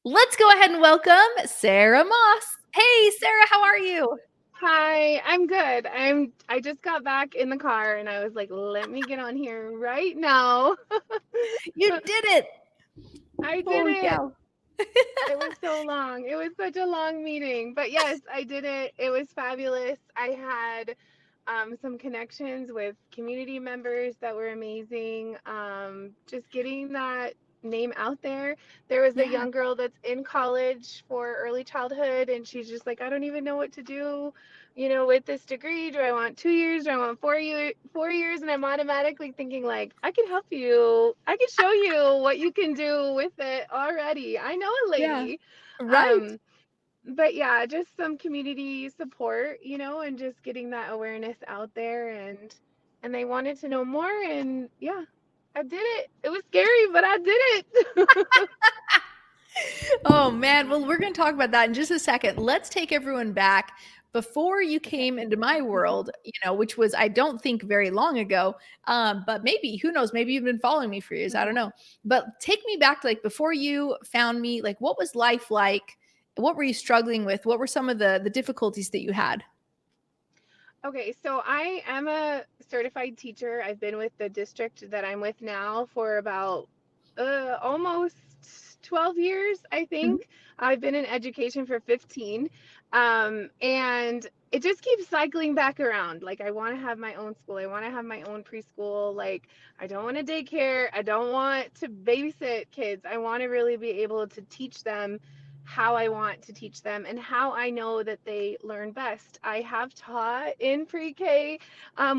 Let's go ahead and welcome Sara Moss. Hey, Sara, how are you? Hi, I'm good. I just got back in the car and I was like, let me get on here right now. You did it. I did Holy it. cow. It was so long. It was such a long meeting. But yes, I did it. It was fabulous. I had some connections with community members that were amazing. Just getting that name out there. There was a Yeah. young girl that's in college for early childhood, and she's just like, I don't even know what to do, with this degree. Do I want 2 years? Do I want 4 year, 4 years? And I'm automatically thinking like, I can help you. I can show you what you can do with it already. I know a Yeah. lady. Right. Um, but yeah, just some community support, and just getting that awareness out there and they wanted to know more and yeah, I did it. It was scary, but I did it. Oh man. Well, we're going to talk about that in just a second. Let's take everyone back before you Okay. came into my world, which was, I don't think, very long ago. But maybe, who knows, maybe you've been following me for years. I don't know. But take me back to like before you found me, like what was life like? What were you struggling with? What were some of the difficulties that you had? Okay, so I am a certified teacher. I've been with the district that I'm with now for about almost 12 years, I Mhm. think. I've been in education for 15. And it just keeps cycling back around. Like, I want to have my own school. I want to have my own preschool. Like, I don't want to daycare. I don't want to babysit kids. I want to really be able to teach them how I want to teach them and how I know that they learn best. I have taught in pre-K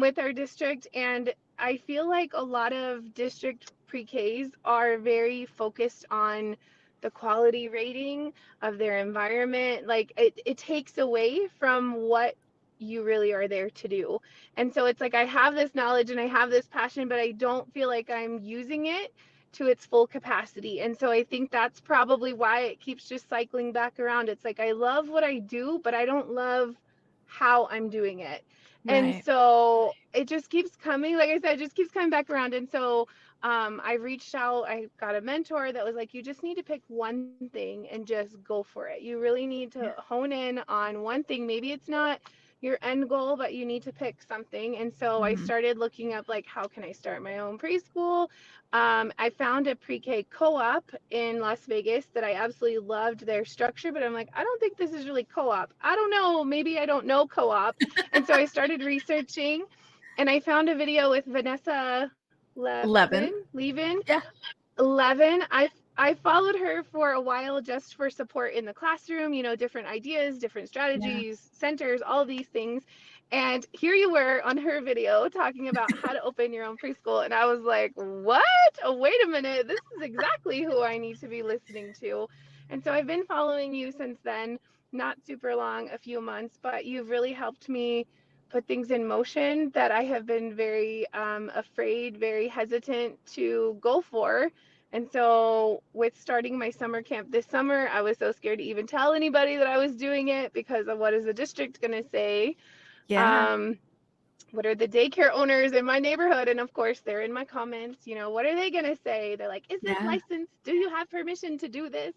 with our district, and I feel like a lot of district pre-Ks are very focused on the quality rating of their environment. Like it takes away from what you really are there to do. And so it's like I have this knowledge and I have this passion, but I don't feel like I'm using it to its full capacity. And so I think that's probably why it keeps just cycling back around. It's like I love what I do, but I don't love how I'm doing it. And Right. so it just keeps coming, like I said, it just keeps coming back around. And so I reached out, I got a mentor that was like, you just need to pick one thing and just go for it. You really need to Yeah. hone in on one thing. Maybe it's not your end goal, but you need to pick something. And so I Mhm. started looking up like, how can I start my own preschool? I found a pre-K co-op in Las Vegas that I absolutely loved their structure, but I'm like, I don't think this is really co-op. I don't know, maybe I don't know co-op. And so I started researching and I found a video with Vanessa 11. Levin. Yeah. 11. I followed her for a while just for support in the classroom, different ideas, different Yeah. strategies, centers, all these things. And here you were on her video talking about how to open your own preschool. And I was like, what? Oh, wait a minute. This is exactly who I need to be listening to. And so I've been following you since then, not super long, a few months, but you've really helped me put things in motion that I have been very afraid, very hesitant to go for. And so, with starting my summer camp this summer, I was so scared to even tell anybody that I was doing it because of what is the district going to say? Yeah. Um, what are the daycare owners in my neighborhood? And of course, they're in my comments. What are they going to say? They're like, is this Yeah. licensed? Do you have permission to do this?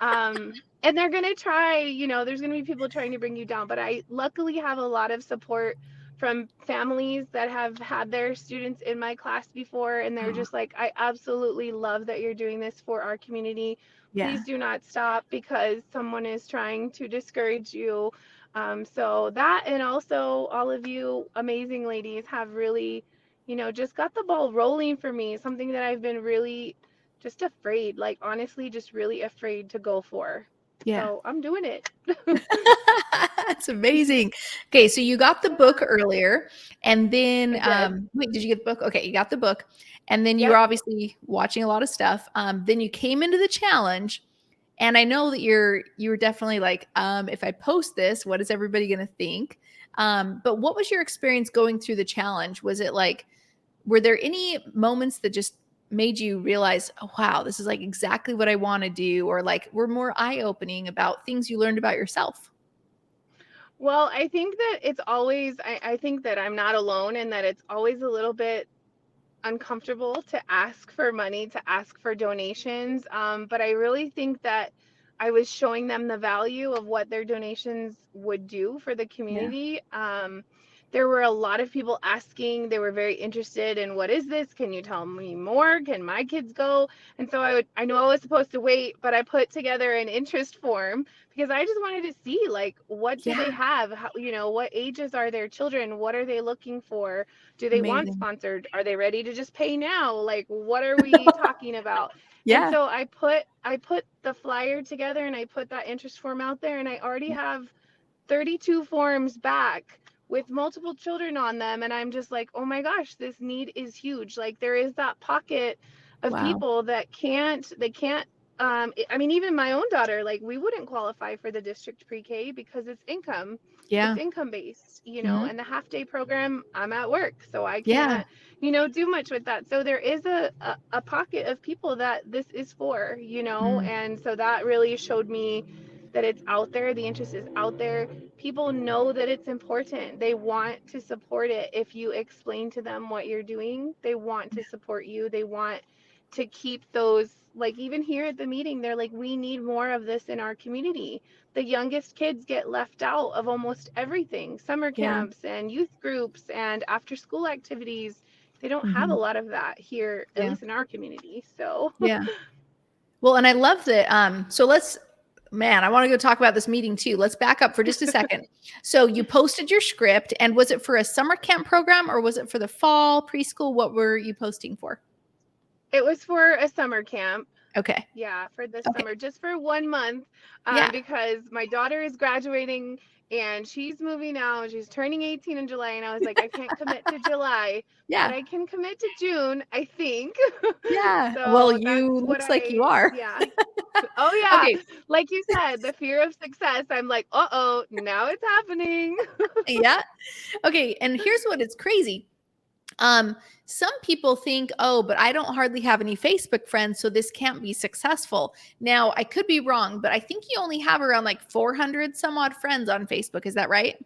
And they're going to try, there's going to be people trying to bring you down. But I luckily have a lot of support from families that have had their students in my class before. And they're Oh, just like, I absolutely love that you're doing this for our community. yeah. Please do not stop because someone is trying to discourage you. So that, and also all of you amazing ladies have really, just got the ball rolling for me, something that I've been really just afraid, like honestly, just really afraid to go for. Yeah. So I'm doing it. That's amazing. Okay, so you got the book earlier, and then I did. wait, did you get the book? Okay, you got the book, and then you were Yep. obviously watching a lot of stuff. Then you came into the challenge, and I know that you were definitely like, if I post this, what is everybody going to think? But what was your experience going through the challenge? Was it like, were there any moments that just made you realize, oh, wow, this is like exactly what I want to do, or like were more eye opening about things you learned about yourself? Well, I think that it's always, I think that I'm not alone and that it's always a little bit uncomfortable to ask for money, to ask for donations. But I really think that I was showing them the value of what their donations would do for the Yeah. community. There were a lot of people asking. They were very interested in, what is this? Can you tell me more? Can my kids go? And so I know I was supposed to wait, but I put together an interest form because I just wanted to see, like, what do they Yeah. have? How, what ages are their children? What are they looking for? Do they want Amazing. sponsored? Are they ready to just pay now? Like, what are we talking about? And Yeah. so I put the flyer together and I put that interest form out there, and I already Yeah. have 32 forms back with multiple children on them, and I'm just like, oh my gosh, this need is huge. Like, there is that pocket of Wow. people that can't I mean, even my own daughter, like, we wouldn't qualify for the district pre-K because it's Yeah. income based, Hmm. and the half day program, I'm at work, so I Yeah. can't, do much with that. So there is a pocket of people that this is for, Mm. and so that really showed me that it's out there, the interest is out there. People know that it's important. They want to support it. If you explain to them what you're doing, they want to support you. They want to keep those, like, even here at the meeting, they're like, we need more of this in our community. The youngest kids get left out of almost everything, summer Yeah. camps and youth groups and after school activities. They don't have a Hmm. lot of that here, at Yeah. least in our community. So Yeah. Well, and I love that. So man, I want to go talk about this meeting too. Let's back up for just a second. So you posted your script, and was it for a summer camp program or was it for the fall preschool? What were you posting for? it was for a summer camp. Okay. Yeah, for this Okay. summer, just for 1 month, Yeah. because my daughter is graduating and she's moving out. She's turning 18 in July, and I was like, I can't commit to July, but Yeah. I can commit to June, I think. Yeah. Well, So that's you what looks like you are. yeah. Oh yeah, Okay. like you said, the fear of success. I'm like, uh-oh, now it's happening. Yeah. Okay. And here's what it's crazy. Um, some people think, oh, but I don't hardly have any Facebook friends, so this can't be successful. Now, I could be wrong, but I think you only have around like 400 some odd friends on Facebook. Is that right?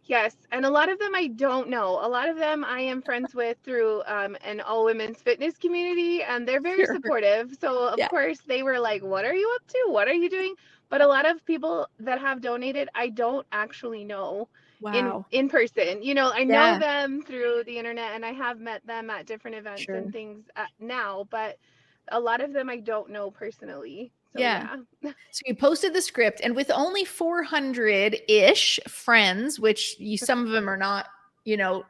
Yes, and a lot of them I don't know. A lot of them I am friends with through an all women's fitness community, and they're very Sure. supportive. So of Yeah. course they were like, "What are you up to? What are you doing?" But a lot of people that have donated, I don't actually know Wow. in person. I know Yeah. them through the internet, and I have met them at different events and Sure. things now, but a lot of them I don't know personally. So Yeah. yeah. So you posted the script, and with only 400-ish friends, which some of them are not, you know,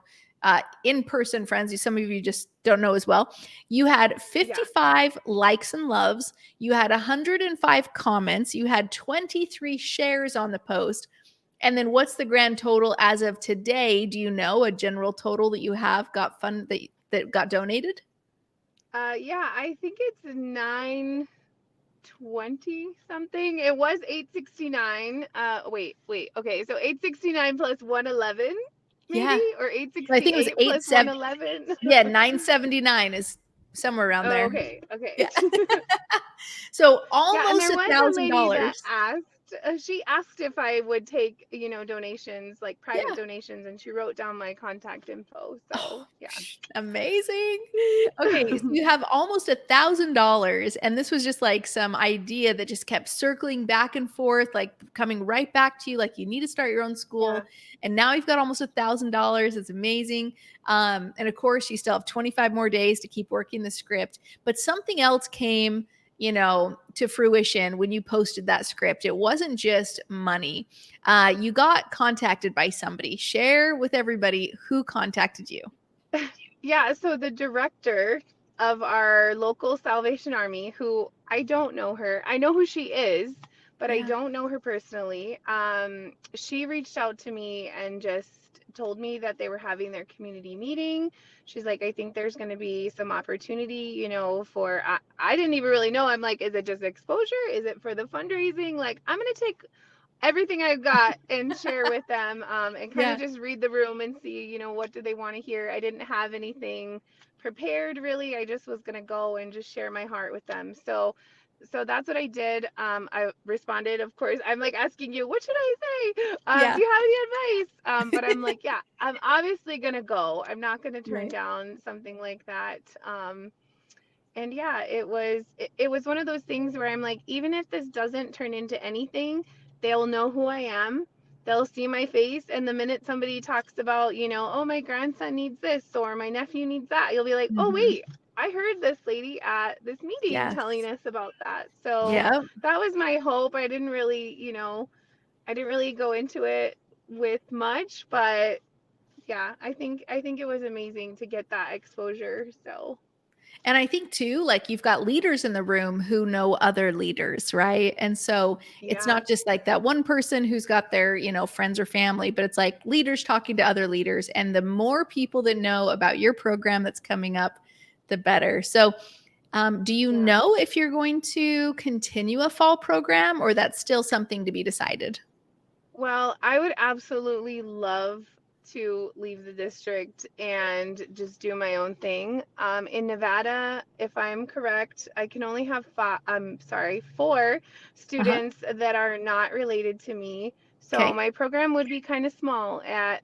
in-person friends. Some of you just don't know as well. You had Yeah. 55 likes and loves. You had 105 comments. You had 23 shares on the post. And then what's the grand total as of today? Do you know a general total that you have got that got donated? Yeah, I think it's 920 something. It was 869. Wait. Okay, so 869 plus 111 maybe, Yeah. or I think it was 868 plus 87. 111. Yeah, 979 is somewhere around Oh, there. okay. Yeah. So Yeah, and almost there a was a thousand lady that dollars. asked, she asked if I would take, donations, like private Yeah. donations, and she wrote down my contact info. Oh, So, yeah. amazing. Okay, so you have almost $1,000, and this was just like some idea that just kept circling back and forth, like coming right back to you, like you need to start your own Yeah. school. And now you've got almost $1,000. It's amazing. And of course, you still have 25 more days to keep working the script. But something else came, to fruition when you posted that script. It wasn't just money. You got contacted by somebody. Share with everybody who contacted you. Yeah, so the director of our local Salvation Army, who I don't know her, I know who she is, but I Yeah. don't know her personally. She reached out to me and just told me that they were having their community meeting. She's like, I think there's going to be some opportunity, for, I didn't even really know. I'm like, is it just exposure? Is it for the fundraising? Like, I'm going to take everything I've got and share with them, and kind Yeah. of just read the room and see, what do they want to hear. I didn't have anything prepared really. I just was going to go and just share my heart with them. So so that's what I did. I responded, of course. I'm like asking you, what should I say? Yeah. Do you have any advice? But I'm like, yeah, I'm obviously gonna go. I'm not gonna turn Right. down something like that. And yeah, it was one of those things where I'm like, even if this doesn't turn into anything, they'll know who I am. They'll see my face, and the minute somebody talks about, oh, my grandson needs this or my nephew needs that, you'll be like, oh Mhm. wait, I heard this lady at this meeting telling Yes. us about that. So Yeah. that was my hope. I didn't really go into it with much, but yeah, I think it was amazing to get that exposure. So And I think too, like you've got leaders in the room who know other leaders, right? And so it's yeah, not just like that one person who's got their, friends or family, but it's like leaders talking to other leaders. And the more people that know about your program that's coming up, the better. So, do you yeah. know if you're going to continue a fall program or that's still something to be decided? Well, I would absolutely love to leave the district and just do my own thing. In Nevada, if I'm correct, I can only have four Uh huh. students that are not related to me. So Okay. my program would be kind of small at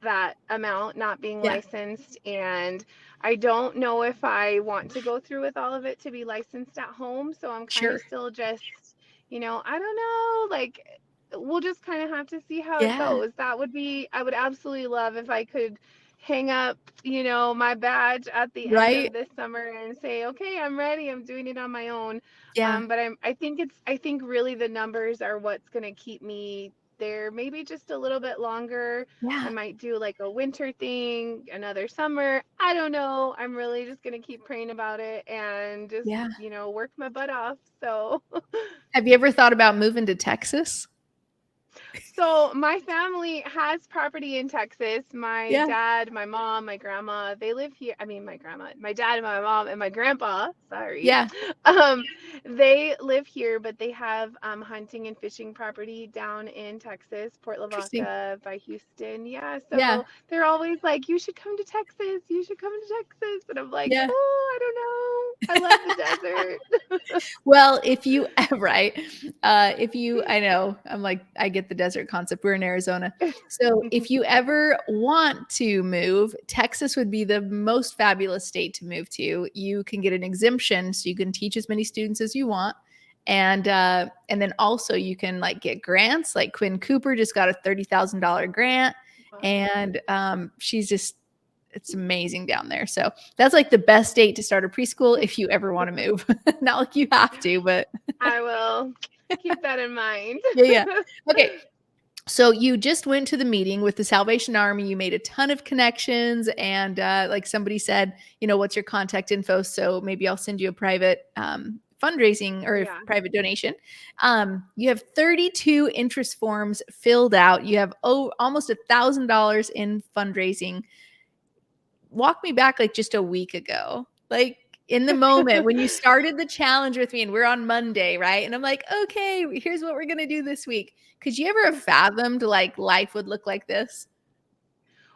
that amount, not being Yeah. licensed. And I don't know if I want to go through with all of it to be licensed at home. So I'm kind of Sure. still just, I don't know, like we'll just kind of have to see how it Yeah. goes. I would absolutely love if I could hang up, my badge at the end Right. of this summer and say, okay, I'm ready. I'm doing it on my own. Yeah. But I think really the numbers are what's going to keep me there maybe just a little bit longer. I Yeah. might do like a winter thing, another summer. I don't know. I'm really just going to keep praying about it and just, Yeah. work my butt off. So Have you ever thought about moving to Texas? So my family has property in Texas. My Yeah. dad, my mom, my grandma, they live here. I mean, my grandma, my dad, and my mom, and my grandpa, sorry, Yeah. um, they live here, but they have hunting and fishing property down in Texas, Port Interesting. Lavaca by Houston. Yeah, Yeah. so they're always like, you should come to Texas. You should come to Texas. And I'm like, Yeah. oh, I don't know. I love the desert. Well, if you right, if you I know, I'm like, I get the desert concept. We're in Arizona. So, if you ever want to move, Texas would be the most fabulous state to move to. You can get an exemption, so you can teach as many students as you want. And then also you can like get grants. Like Quinn Cooper just got a $30,000 grant, Wow. and she's just it's amazing down there. So that's like the best date to start a preschool if you ever want to move. Not like you have to, but I will keep that in mind. yeah, yeah. Okay. So you just went to the meeting with the Salvation Army. You made a ton of connections, and like somebody said, what's your contact info? So maybe I'll send you a private fundraising or a Yeah. private donation. You have 32 interest forms filled out. You have almost $1,000 in fundraising. Walk me back like just a week ago. Like in the moment when you started the challenge with me and we're on Monday, right? And I'm like, okay, here's what we're going to do this week. Could you ever have fathomed like life would look like this?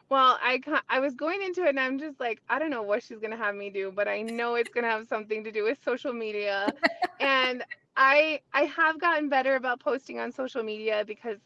Well, I was going into it and I'm just like, I don't know what she's gonna have me do, but I know it's gonna have something to do with social media. And I have gotten better about posting on social media because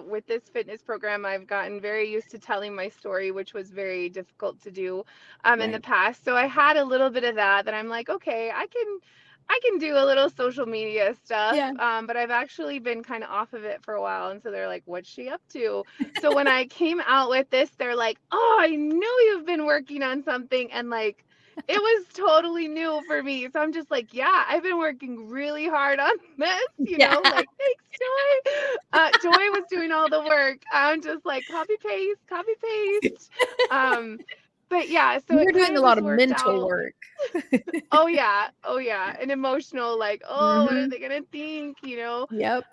with this fitness program I've gotten very used to telling my story, which was very difficult to do in the Right. past. So I had a little bit of that I'm like, okay, I can do a little social media stuff, Yeah. but I've actually been kind of off of it for a while. And so they're like, what's she up to? So when I came out with this, they're like, oh, I knew you've been working on something. And like, it was totally new for me. So I'm just like, yeah, I've been working really hard on this, Yeah. like, thanks, Joy. Joy was doing all the work. I'm just like, copy, paste, copy, paste. But yeah, so it You're doing kind a of lot just of worked mental out. work. Oh yeah, oh yeah, and emotional, like, oh, what are Mhm. they gonna think, Yep.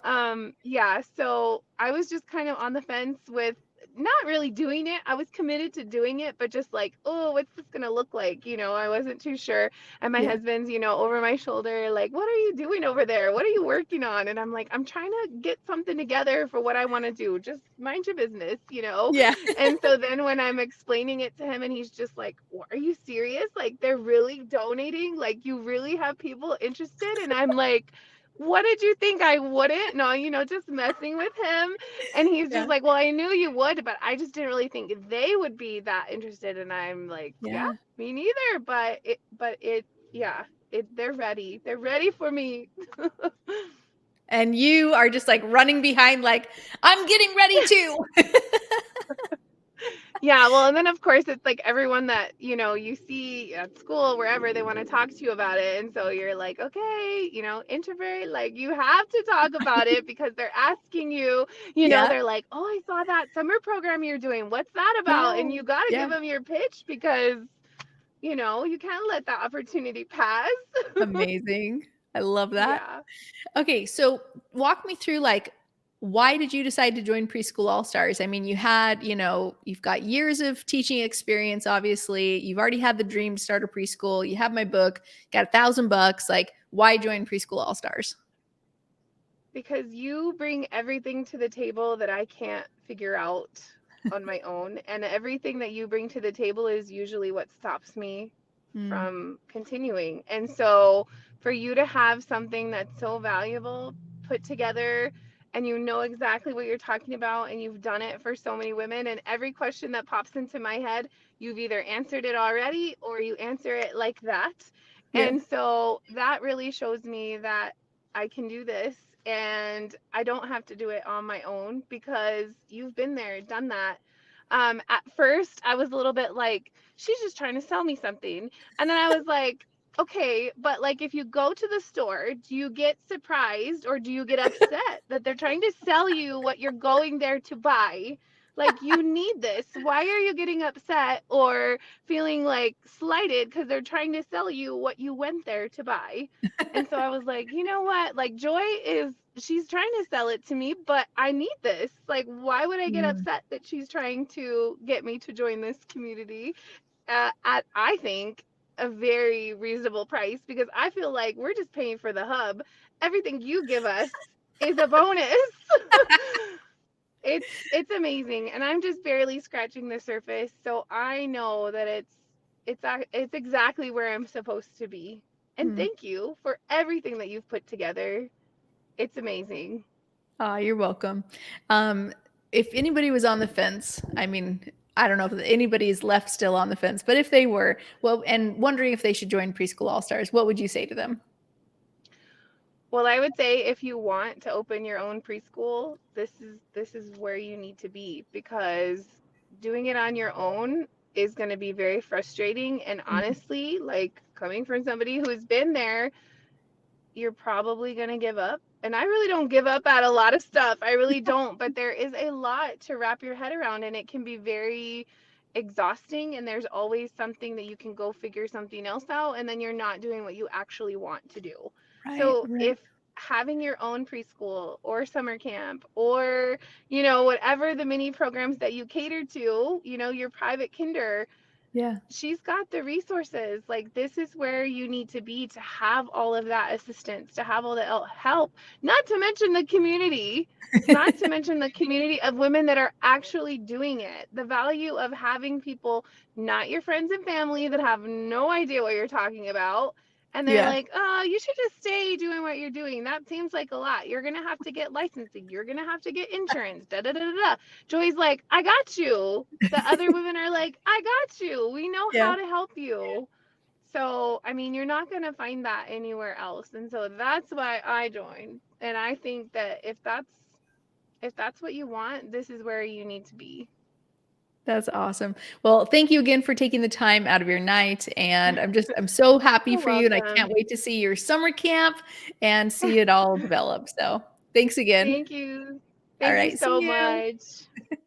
yeah, so I was just kind of on the fence with not really doing it. I was committed to doing it, but just like, oh, what's this gonna look like? I wasn't too sure. And my Yeah. husband's, over my shoulder, like, what are you doing over there? What are you working on? And I'm like, I'm trying to get something together for what I want to do. Just mind your business. Yeah. And so then when I'm explaining it to him and he's just like, are you serious? Like, they're really donating? Like, you really have people interested? And I'm like, what did you think I wouldn't? No, just messing with him. And he's Yeah. just like, well, I knew you would, but I just didn't really think they would be that interested. And I'm like, yeah, Yeah. me neither. Yeah, they're ready. They're ready for me. And you are just like running behind, like, I'm getting ready too. Yeah, well, and then of course it's like everyone that you see at school, wherever, they want to talk to you about it, and so you're like, okay, introvert, like you have to talk about it because they're asking you. Yeah. They're like, oh, I saw that summer program you're doing. What's that about? Yeah. And you got to Yeah. give them your pitch because you can't let that opportunity pass. Amazing. I love that. Yeah. Okay, so walk me through, like, why did you decide to join Preschool All Stars? I mean, you've got years of teaching experience, obviously. You've already had the dream to start a preschool. You have my book, got $1,000. Like, why join Preschool All Stars? Because you bring everything to the table that I can't figure out on my own. And everything that you bring to the table is usually what stops me Mm, from continuing. And so for you to have something that's so valuable put together, and you know exactly what you're talking about, and you've done it for so many women, and every question that pops into my head, you've either answered it already or you answer it like that. yeah. And so that really shows me that I can do this, and I don't have to do it on my own because you've been there, done that. At first, I was a little bit like, she's just trying to sell me something. And then I was like, okay, but like if you go to the store, do you get surprised or do you get upset that they're trying to sell you what you're going there to buy? Like, you need this. Why are you getting upset or feeling like slighted because they're trying to sell you what you went there to buy? And so I was like, you know what? Like, she's trying to sell it to me, but I need this. Like, why would I get Mm, upset that she's trying to get me to join this community at, I think, a very reasonable price? Because I feel like we're just paying for the hub. Everything you give us is a bonus. It's amazing, and I'm just barely scratching the surface. So I know that it's exactly where I'm supposed to be. And mm. thank you for everything that you've put together. It's amazing. You're welcome. Um, if anybody was on the fence, I mean, I don't know if anybody's left still on the fence, but if they were, well, and wondering if they should join Preschool All Stars, what would you say to them? Well, I would say if you want to open your own preschool, this is where you need to be, because doing it on your own is going to be very frustrating, and Mhm. honestly, like, coming from somebody who's been there, you're probably going to give up. And I really don't give up at a lot of stuff. I really don't, but there is a lot to wrap your head around, and it can be very exhausting, and there's always something that you can go figure something else out, and then you're not doing what you actually want to do. Right, So right. if having your own preschool or summer camp or whatever the mini programs that you cater to, your private kinder, Yeah. she's got the resources. Like, this is where you need to be to have all of that assistance, to have all the help, not to mention the community, not to mention the community of women that are actually doing it. The value of having people, not your friends and family, that have no idea what you're talking about, and they're Yeah. like, oh, you should just stay doing what you're doing. That seems like a lot. You're going to have to get licensing. You're going to have to get insurance. Da da da da da. Joy's like, I got you. The other women are like, I got you. We know Yeah. how to help you. So, I mean, you're not going to find that anywhere else. And so that's why I joined. And I think that if that's what you want, this is where you need to be. That's awesome. Well, thank you again for taking the time out of your night. And I'm so happy You're for you. And I can't welcome. wait to see your summer camp and see it all develop. So thanks again. Thank you. All Thank you right. See so you. much.